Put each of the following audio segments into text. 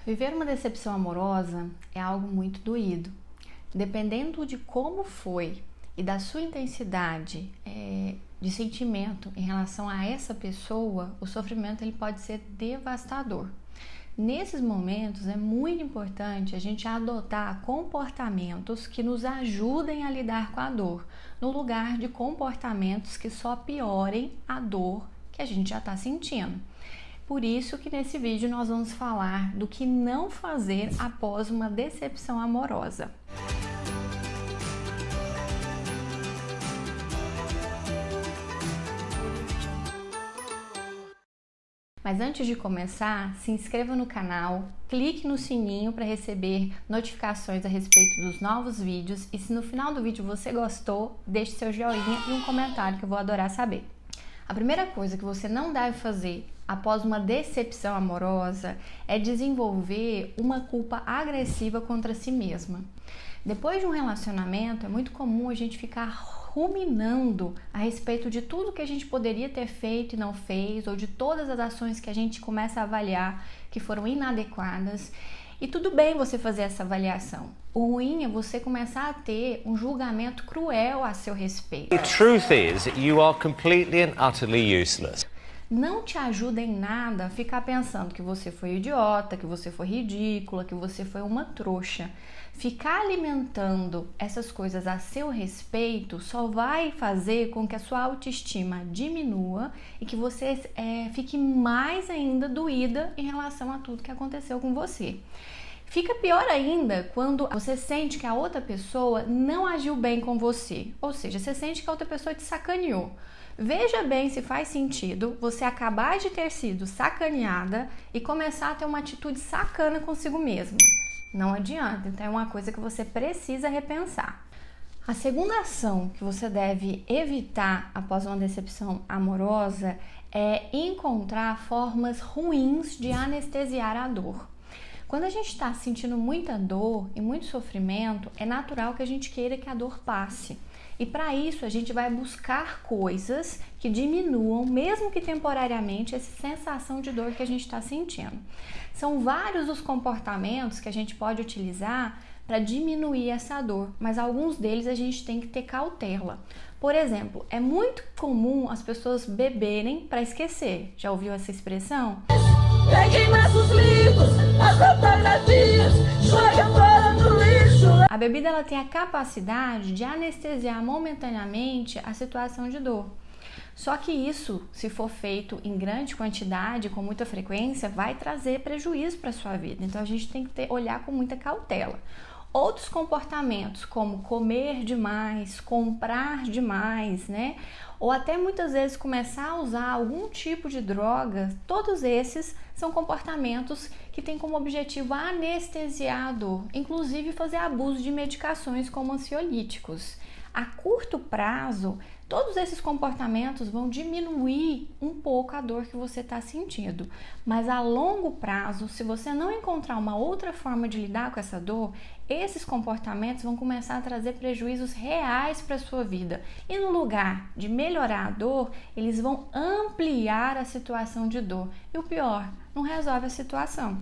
Viver uma decepção amorosa é algo muito doído. Dependendo de como foi e da sua intensidade de sentimento em relação a essa pessoa, o sofrimento ele pode ser devastador. Nesses momentos é muito importante a gente adotar comportamentos que nos ajudem a lidar com a dor, no lugar de comportamentos que só piorem a dor que a gente já está sentindo. Por isso que nesse vídeo nós vamos falar do que não fazer após uma decepção amorosa. Mas antes de começar, se inscreva no canal, clique no sininho para receber notificações a respeito dos novos vídeos e se no final do vídeo você gostou, deixe seu joinha e um comentário que eu vou adorar saber. A primeira coisa que você não deve fazer após uma decepção amorosa é desenvolver uma culpa agressiva contra si mesma. Depois de um relacionamento, é muito comum a gente ficar ruminando a respeito de tudo que a gente poderia ter feito e não fez, ou de todas as ações que a gente começa a avaliar que foram inadequadas. E tudo bem você fazer essa avaliação. O ruim é você começar a ter um julgamento cruel a seu respeito. The truth is that you are completely and utterly useless. Não te ajuda em nada ficar pensando que você foi idiota, que você foi ridícula, que você foi uma trouxa. Ficar alimentando essas coisas a seu respeito só vai fazer com que a sua autoestima diminua e que você fique mais ainda doída em relação a tudo que aconteceu com você. Fica pior ainda quando você sente que a outra pessoa não agiu bem com você, ou seja, você sente que a outra pessoa te sacaneou. Veja bem se faz sentido você acabar de ter sido sacaneada e começar a ter uma atitude sacana consigo mesma. Não adianta, então é uma coisa que você precisa repensar. A segunda ação que você deve evitar após uma decepção amorosa é encontrar formas ruins de anestesiar a dor. Quando a gente está sentindo muita dor e muito sofrimento, é natural que a gente queira que a dor passe. E para isso a gente vai buscar coisas que diminuam, mesmo que temporariamente, essa sensação de dor que a gente está sentindo. São vários os comportamentos que a gente pode utilizar para diminuir essa dor, mas alguns deles a gente tem que ter cautela. Por exemplo, é muito comum as pessoas beberem para esquecer. Já ouviu essa expressão? Peguem nossos livros, as fotografias, joga fora no lixo. A bebida ela tem a capacidade de anestesiar momentaneamente a situação de dor. Só que isso, se for feito em grande quantidade, com muita frequência, vai trazer prejuízo para a sua vida. Então a gente tem que olhar com muita cautela. Outros comportamentos, como comer demais, comprar demais, né? Ou até muitas vezes começar a usar algum tipo de droga, todos esses são comportamentos que têm como objetivo anestesiar a dor, inclusive fazer abuso de medicações como ansiolíticos. A curto prazo, todos esses comportamentos vão diminuir um pouco a dor que você está sentindo. Mas a longo prazo, se você não encontrar uma outra forma de lidar com essa dor, esses comportamentos vão começar a trazer prejuízos reais para a sua vida. E no lugar de melhorar a dor, eles vão ampliar a situação de dor. E o pior, não resolve a situação.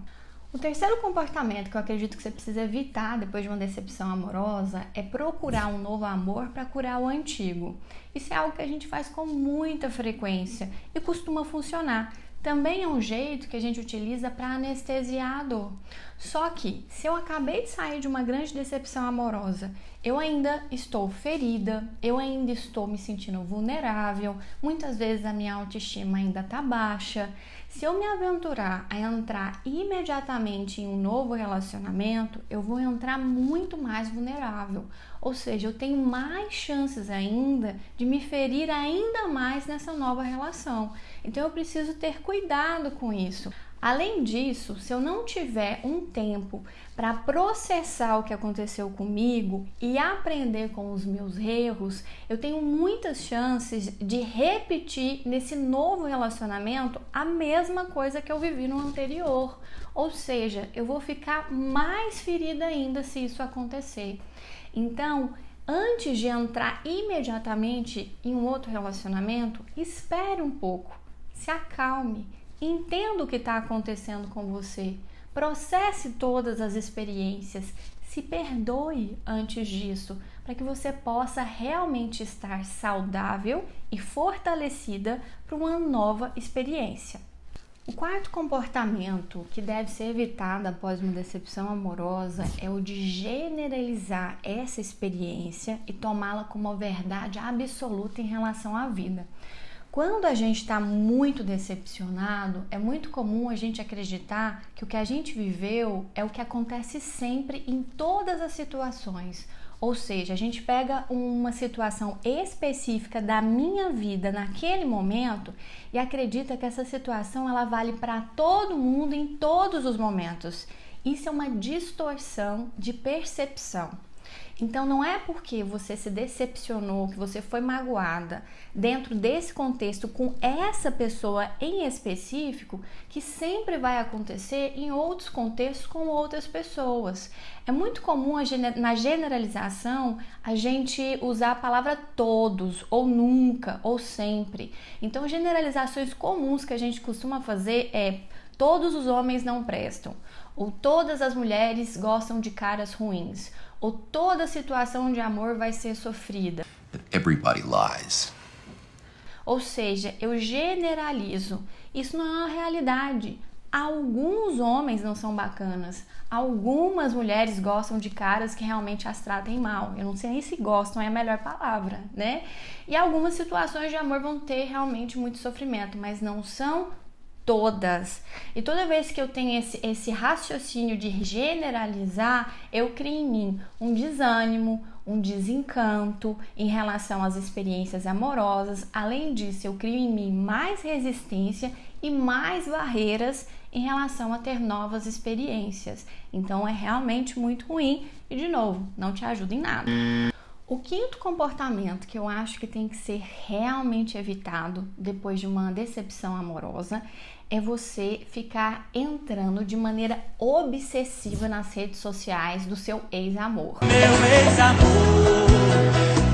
O terceiro comportamento que eu acredito que você precisa evitar depois de uma decepção amorosa é procurar um novo amor para curar o antigo. Isso é algo que a gente faz com muita frequência e costuma funcionar. Também é um jeito que a gente utiliza para anestesiar a dor. Só que, se eu acabei de sair de uma grande decepção amorosa, eu ainda estou ferida, eu ainda estou me sentindo vulnerável, muitas vezes a minha autoestima ainda está baixa. Se eu me aventurar a entrar imediatamente em um novo relacionamento, eu vou entrar muito mais vulnerável. Ou seja, eu tenho mais chances ainda de me ferir ainda mais nessa nova relação. Então eu preciso ter cuidado com isso. Além disso, se eu não tiver um tempo para processar o que aconteceu comigo e aprender com os meus erros, eu tenho muitas chances de repetir nesse novo relacionamento a mesma coisa que eu vivi no anterior. Ou seja, eu vou ficar mais ferida ainda se isso acontecer. Então, antes de entrar imediatamente em um outro relacionamento, espere um pouco, se acalme. Entenda o que está acontecendo com você. Processe todas as experiências, se perdoe antes disso, para que você possa realmente estar saudável e fortalecida para uma nova experiência. O quarto comportamento que deve ser evitado após uma decepção amorosa é o de generalizar essa experiência e tomá-la como uma verdade absoluta em relação à vida. Quando a gente está muito decepcionado, é muito comum a gente acreditar que o que a gente viveu é o que acontece sempre em todas as situações. Ou seja, a gente pega uma situação específica da minha vida naquele momento e acredita que essa situação ela vale para todo mundo em todos os momentos. Isso é uma distorção de percepção. Então não é porque você se decepcionou, que você foi magoada dentro desse contexto com essa pessoa em específico, que sempre vai acontecer em outros contextos com outras pessoas. É muito comum na generalização a gente usar a palavra todos, ou nunca, ou sempre. Então generalizações comuns que a gente costuma fazer é todos os homens não prestam, ou todas as mulheres gostam de caras ruins, ou toda situação de amor vai ser sofrida. Everybody lies. Ou seja, eu generalizo. Isso não é uma realidade. Alguns homens não são bacanas. Algumas mulheres gostam de caras que realmente as tratem mal. Eu não sei nem se gostam é a melhor palavra, né? E algumas situações de amor vão ter realmente muito sofrimento, mas não são todas. E toda vez que eu tenho esse raciocínio de generalizar, eu crio em mim um desânimo, um desencanto em relação às experiências amorosas. Além disso, eu crio em mim mais resistência e mais barreiras em relação a ter novas experiências. Então é realmente muito ruim e, de novo, não te ajuda em nada. O quinto comportamento que eu acho que tem que ser realmente evitado depois de uma decepção amorosa é você ficar entrando de maneira obsessiva nas redes sociais do seu ex-amor. Meu ex-amor,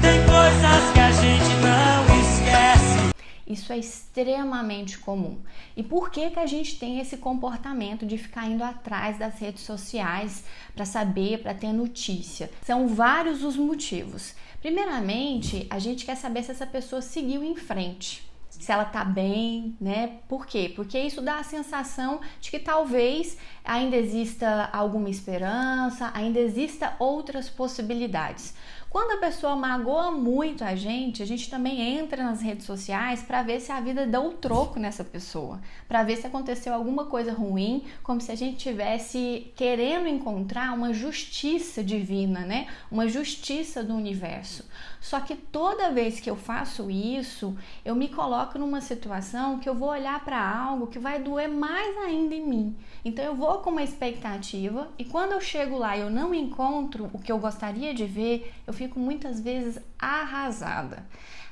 tem coisas que a gente não esquece. Isso é extremamente comum. E por que a gente tem esse comportamento de ficar indo atrás das redes sociais para saber, para ter notícia? São vários os motivos. Primeiramente, a gente quer saber se essa pessoa seguiu em frente, se ela tá bem, né? Por quê? Porque isso dá a sensação de que talvez ainda exista alguma esperança, ainda exista outras possibilidades. Quando a pessoa magoa muito a gente também entra nas redes sociais para ver se a vida dá um troco nessa pessoa, para ver se aconteceu alguma coisa ruim, como se a gente estivesse querendo encontrar uma justiça divina, né? Uma justiça do universo. Só que toda vez que eu faço isso, eu me coloco numa situação que eu vou olhar para algo que vai doer mais ainda em mim. Então eu vou com uma expectativa e quando eu chego lá e eu não encontro o que eu gostaria de ver, eu fico muitas vezes arrasada.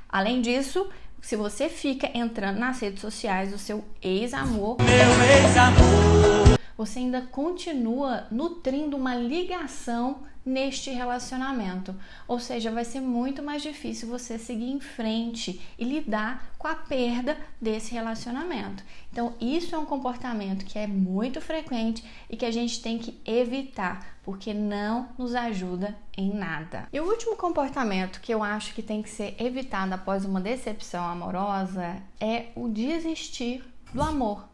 Além disso, se você fica entrando nas redes sociais do seu ex-amor, você ainda continua nutrindo uma ligação neste relacionamento. Ou seja, vai ser muito mais difícil você seguir em frente e lidar com a perda desse relacionamento. Então, isso é um comportamento que é muito frequente e que a gente tem que evitar, porque não nos ajuda em nada. E o último comportamento que eu acho que tem que ser evitado após uma decepção amorosa é o desistir do amor.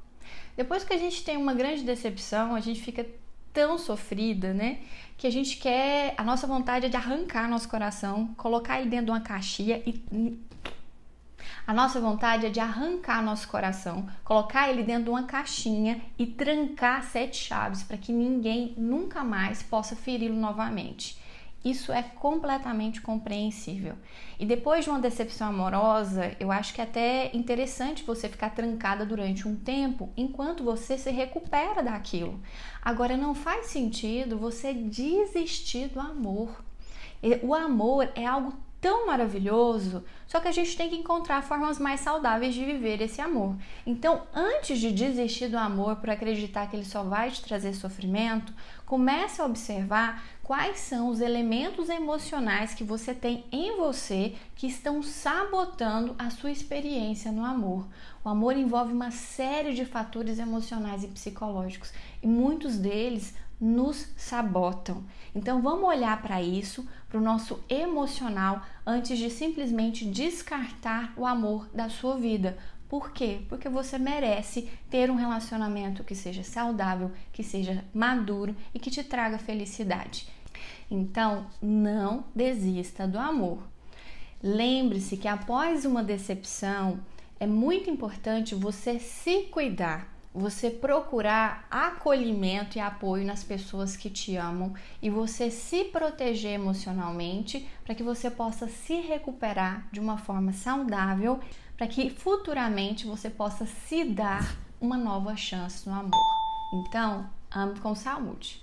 Depois que a gente tem uma grande decepção, a gente fica tão sofrida, né? Que a gente quer, a nossa vontade é de arrancar nosso coração, colocar ele dentro de uma caixinha e... A nossa vontade é de arrancar nosso coração, colocar ele dentro de uma caixinha e trancar 7 chaves para que ninguém nunca mais possa feri-lo novamente. Isso é completamente compreensível. E depois de uma decepção amorosa, eu acho que é até interessante você ficar trancada durante um tempo enquanto você se recupera daquilo. Agora, não faz sentido você desistir do amor. O amor é algo tão maravilhoso, só que a gente tem que encontrar formas mais saudáveis de viver esse amor. Então, antes de desistir do amor por acreditar que ele só vai te trazer sofrimento, comece a observar quais são os elementos emocionais que você tem em você que estão sabotando a sua experiência no amor. O amor envolve uma série de fatores emocionais e psicológicos e muitos deles nos sabotam. Então vamos olhar para isso, para o nosso emocional, antes de simplesmente descartar o amor da sua vida. Por quê? Porque você merece ter um relacionamento que seja saudável, que seja maduro e que te traga felicidade. Então, não desista do amor. Lembre-se que após uma decepção, é muito importante você se cuidar, você procurar acolhimento e apoio nas pessoas que te amam e você se proteger emocionalmente para que você possa se recuperar de uma forma saudável, para que futuramente você possa se dar uma nova chance no amor. Então, ame com saúde.